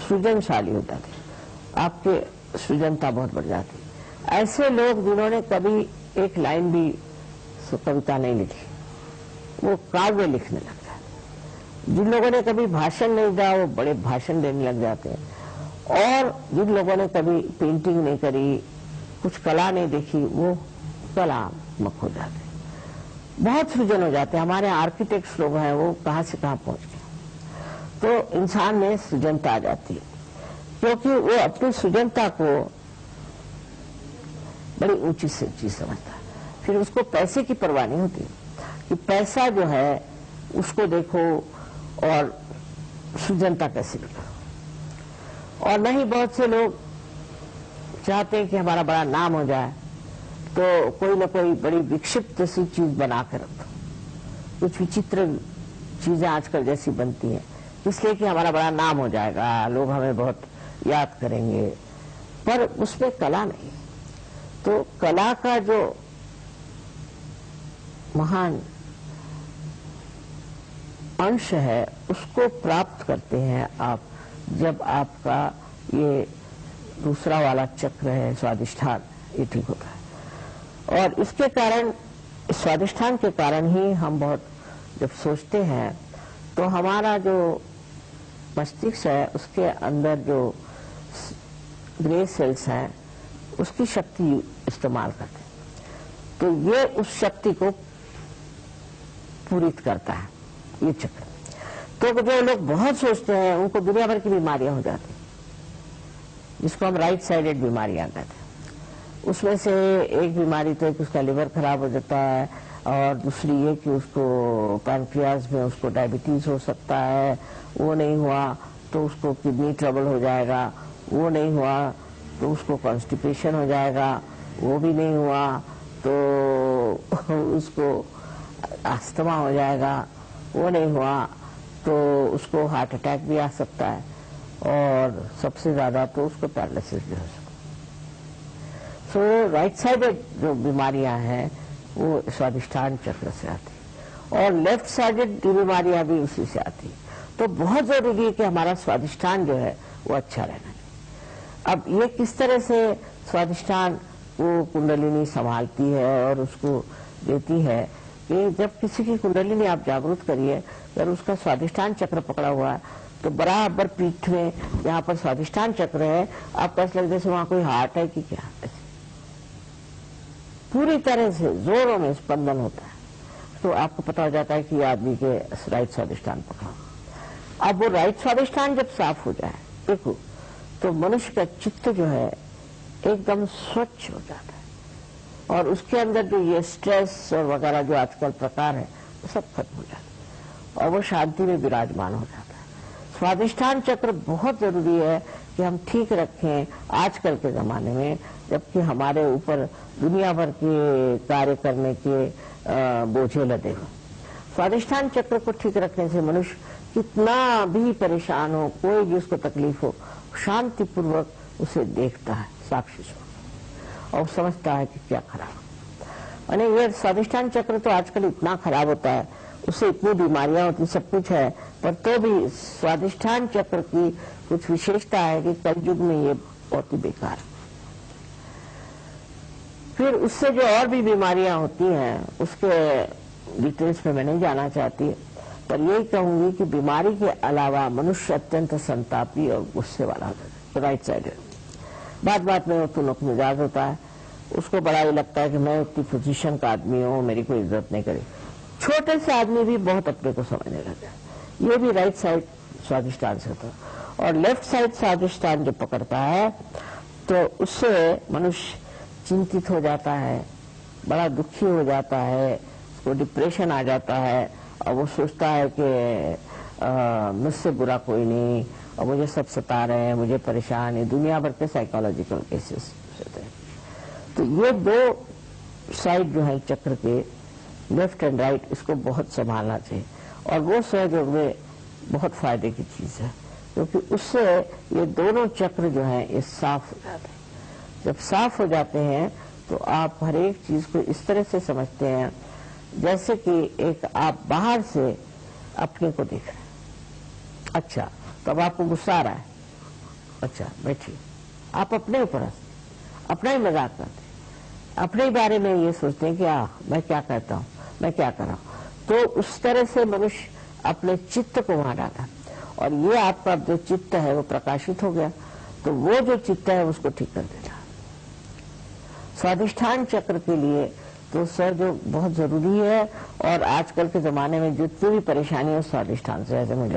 सृजनशाली होता थे, आपके सृजनता बहुत बढ़ जाती। ऐसे लोग जिन्होंने कभी एक लाइन भी कविता नहीं लिखी, वो काव्य लिखने लग जाते। जिन लोगों ने कभी भाषण नहीं दिया, वो बड़े भाषण देने लग जाते हैं। और जिन लोगों ने कभी पेंटिंग नहीं करी, कुछ कला नहीं देखी, वो कलात्मक हो जाते हैं, बहुत सृजन हो जाते हैं। हमारे आर्किटेक्ट्स लोग हैं, वो कहाँ से कहाँ पहुंच गए। तो इंसान में सृजनता आ जाती है, क्योंकि वो अपनी सृजनता को बड़ी ऊंची से चीज समझता है। फिर उसको पैसे की परवाह नहीं होती कि पैसा जो है उसको देखो और सृजनता कैसे करो। और नहीं, बहुत से लोग चाहते हैं कि हमारा बड़ा नाम हो जाए, तो कोई ना कोई बड़ी विक्षिप्त सी चीज बना कर रखो। कुछ विचित्र चीजें आजकल जैसी बनती हैं, इसलिए कि हमारा बड़ा नाम हो जाएगा, लोग हमें बहुत याद करेंगे, पर उसमें कला नहीं। तो कला का जो महान अंश है उसको प्राप्त करते हैं आप, जब आपका ये दूसरा वाला चक्र है स्वादिष्ठान, ये ठीक होता है। और इसके कारण, स्वादिष्ठान के कारण ही हम बहुत जब सोचते हैं तो हमारा जो मस्तिष्क है उसके अंदर जो ग्रे सेल्स हैं उसकी शक्ति इस्तेमाल करते हैं, तो ये उस शक्ति को पूरित करता है ये चक्र। तो जो लोग बहुत सोचते हैं उनको दुनिया भर की बीमारियां हो जाती, जिसको हम राइट साइडेड बीमारियां कहते हैं। उसमें से एक बीमारी तो है कि उसका लिवर खराब हो जाता है, और दूसरी ये कि उसको पैनक्रियाज में उसको डायबिटीज हो सकता है, वो नहीं हुआ तो उसको किडनी ट्रबल हो जाएगा, वो नहीं हुआ तो उसको कॉन्स्टिपेशन हो जाएगा, वो भी नहीं हुआ तो उसको अस्थमा हो जाएगा, वो नहीं हुआ तो उसको हार्ट अटैक भी आ सकता है, और सबसे ज्यादा तो उसको पैरालिसिस भी हो सकता है। सो राइट साइडेड जो बीमारियां हैं वो स्वादिष्ठान चक्र से आती, और लेफ्ट साइडेड बीमारियां भी उसी से आती। तो बहुत जरूरी है कि हमारा स्वादिष्ठान जो है वो अच्छा रहना चाहिए। अब ये किस तरह से स्वादिष्ठान वो कुंडलिनी संभालती है और उसको देती है कि जब किसी की कुंडलिनी आप जागृत करिए, अगर उसका स्वादिष्ठान चक्र पकड़ा हुआ है तो बराबर पीठ में जहाँ पर स्वादिष्ठान चक्र है, आपको ऐसा लगता है जैसे वहां कोई हार्ट है कि क्या, पूरी तरह से जोरों में स्पंदन होता है। तो आपको पता हो जाता है कि आदमी के राइट स्वादिष्ठान पकड़ा। अब वो राइट स्वादिष्ठान जब साफ हो जाए, देखो, तो मनुष्य का चित्त जो है एकदम स्वच्छ हो जाता है, और उसके अंदर जो ये स्ट्रेस और वगैरह जो आजकल प्रकार है वो सब खत्म हो जाता है, और वो शांति में विराजमान हो जाता है। स्वादिष्ठान चक्र बहुत जरूरी है कि हम ठीक रखें आजकल के जमाने में, जबकि हमारे ऊपर दुनिया भर के कार्य करने के बोझे लदे हुए। स्वादिष्ठान चक्र को ठीक रखने से मनुष्य कितना भी परेशान हो, कोई भी उसको तकलीफ हो, शांतिपूर्वक उसे देखता है साक्षी स्वरूप, और समझता है कि क्या खराब। और ये स्वादिष्ठान चक्र तो आजकल इतना खराब होता है, उससे इतनी बीमारियां होती, सब कुछ है, पर तो भी स्वादिष्ठान चक्र की कुछ विशेषता है कि कलयुग में ये बहुत ही बेकार है। फिर उससे जो और भी बीमारियां होती हैं उसके डिटेल्स में मैं नहीं जाना चाहती, पर यही कहूंगी कि बीमारी के अलावा मनुष्य अत्यंत संतापी और गुस्से वाला होता है, तो राइट साइडेड। बात बात में वो तुनक मिजाज होता है, उसको बड़ा ही लगता है कि मैं उतनी पोजीशन का आदमी हूँ, मेरी कोई इज्जत नहीं करे। छोटे से आदमी भी बहुत अपने को समझने लगता है। ये भी राइट साइड स्वादिष्ठान से होता है। और लेफ्ट साइड स्वादिष्ठान जो पकड़ता है तो उससे मनुष्य चिंतित हो जाता है, बड़ा दुखी हो जाता है, उसको डिप्रेशन आ जाता है, और वो सोचता है कि मुझसे बुरा कोई नहीं, और मुझे सब सता रहे हैं, मुझे परेशान है। दुनिया भर के साइकोलॉजिकल केसेस होते हैं। तो ये दो साइड जो है चक्र के, लेफ्ट एंड राइट, इसको बहुत संभालना चाहिए, और वो सहयोग में बहुत फायदे की चीज है, क्योंकि उससे ये दोनों चक्र जो है ये साफ हो जाते हैं। जब साफ हो जाते हैं तो आप हर एक चीज को इस तरह से समझते हैं जैसे कि एक आप बाहर से अपने को देख रहे हैं, अच्छा, तो अब आपको गुस्सा आ रहा है। अच्छा बैठिए, आप अपने ऊपर अपना ही मजाक करते, अपने बारे में ये सोचते हैं कि मैं क्या कहता हूँ, मैं क्या कर रहा हूँ। तो उस तरह से मनुष्य अपने चित्त को वहां डाला, और ये आपका जो चित्त है वो प्रकाशित हो गया, तो वो जो चित्त है उसको ठीक कर देता। स्वाधिष्ठान चक्र के लिए तो सर जो बहुत जरूरी है, और आजकल के जमाने में जितनी भी परेशानी है स्वाधिष्ठान से, ऐसे मुझे